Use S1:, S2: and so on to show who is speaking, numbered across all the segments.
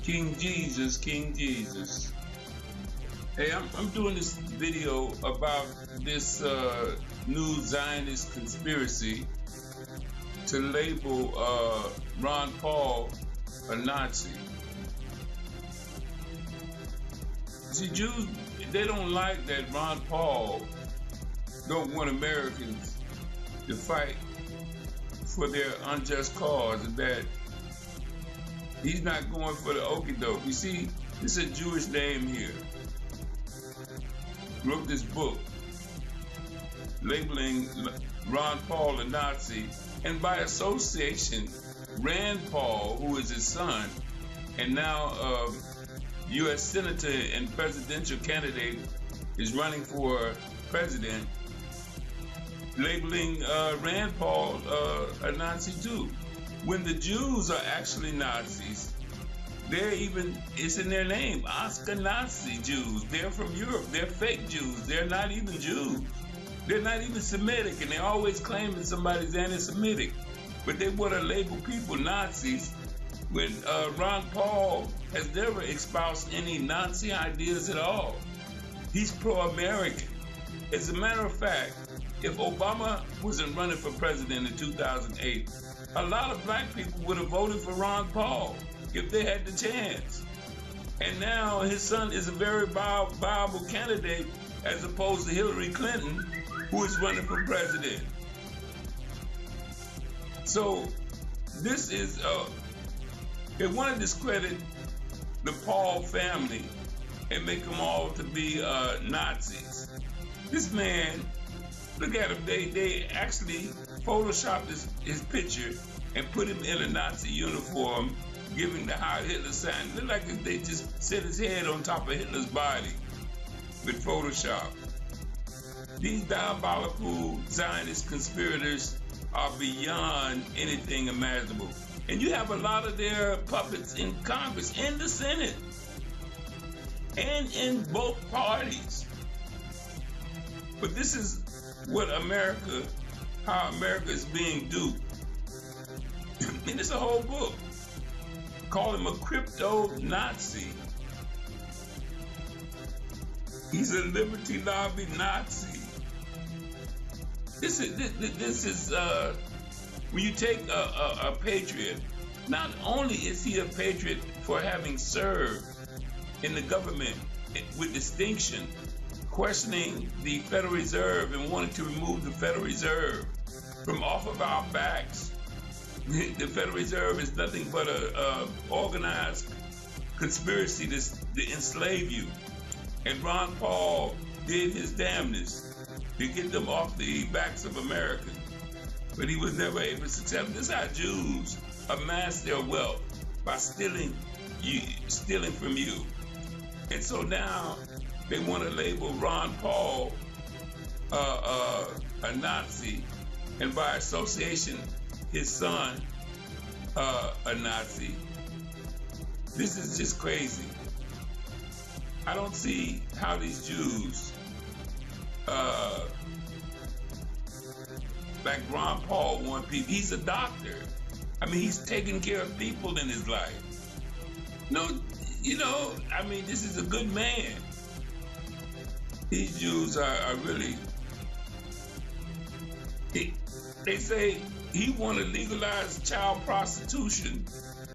S1: King Jesus, King Jesus. Hey, I'm doing this video about this new Zionist conspiracy to label Ron Paul a Nazi. See, Jews, they don't like that Ron Paul don't want Americans to fight for their unjust cause, and that he's not going for the okie doke. You see, this is a Jewish name here. Wrote this book labeling Ron Paul a Nazi, and by association, Rand Paul, who is his son, and now U.S. Senator and presidential candidate, is running for president, labeling Rand Paul a Nazi too. When the Jews are actually Nazis, they're even, it's in their name, Askenazi Jews. They're from Europe. They're fake Jews. They're not even Jews. They're not even Semitic, and they always claim that somebody's anti-Semitic. But they want to label people Nazis when Ron Paul has never espoused any Nazi ideas at all. He's pro-American. As a matter of fact, if Obama wasn't running for president in 2008, a lot of black people would have voted for Ron Paul if they had the chance. And now his son is a very viable candidate as opposed to Hillary Clinton, who is running for president. So this is, they want to discredit the Paul family and make them all to be Nazis. This man, look at him, they actually photoshopped his picture and put him in a Nazi uniform, giving the Heil Hitler sign. Look like they just set his head on top of Hitler's body with Photoshop. These diabolical Zionist conspirators are beyond anything imaginable. And you have a lot of their puppets in Congress, in the Senate, and in both parties. But this is what America, how America is being duped. And it's a whole book. Call him a crypto-Nazi. He's a liberty lobby Nazi. This is when you take a patriot, not only is he a patriot for having served in the government with distinction, questioning the Federal Reserve and wanting to remove the Federal Reserve from off of our backs. The Federal Reserve is nothing but a organized conspiracy to enslave you. And Ron Paul did his damnedest to get them off the backs of Americans. But he was never able to succeed. This is how Jews amass their wealth, by stealing from you. And so now they want to label Ron Paul a Nazi, and by association, his son a Nazi. This is just crazy. I don't see how these Jews, like Ron Paul, want people. He's a doctor. I mean, he's taking care of people in his life. No, you know, I mean, this is a good man. These Jews are really, they say he want to legalize child prostitution,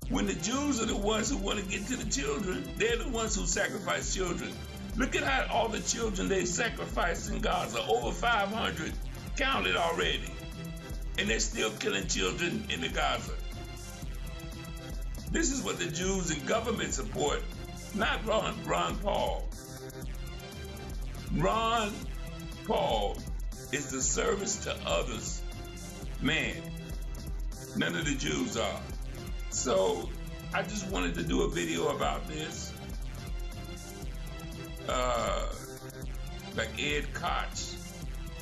S1: when the Jews are the ones who want to get to the children. They're the ones who sacrifice children. Look at how all the children they sacrificed in Gaza, over 500 counted already. And they're still killing children in the Gaza. This is what the Jews in government support, not Ron Paul. Ron Paul is the service to others. Man, none of the Jews are. So I just wanted to do a video about this. Like Ed Koch,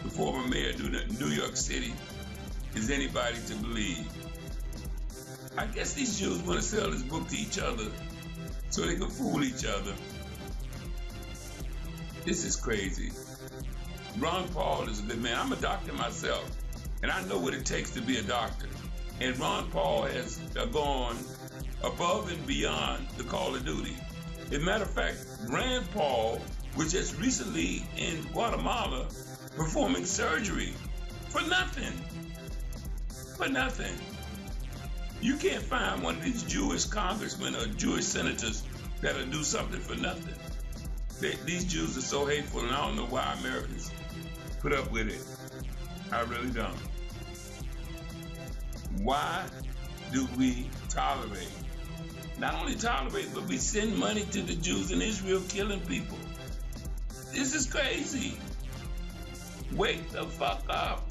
S1: the former mayor of New York City, is anybody to believe? I guess these Jews want to sell this book to each other so they can fool each other. This is crazy. Ron Paul is a good man. I'm a doctor myself, and I know what it takes to be a doctor. And Ron Paul has gone above and beyond the call of duty. As a matter of fact, Rand Paul was just recently in Guatemala performing surgery for nothing. For nothing. You can't find one of these Jewish congressmen or Jewish senators that'll do something for nothing. These Jews are so hateful, and I don't know why Americans put up with it. I really don't. Why do we tolerate? Not only tolerate, but we send money to the Jews in Israel killing people. This is crazy. Wake the fuck up.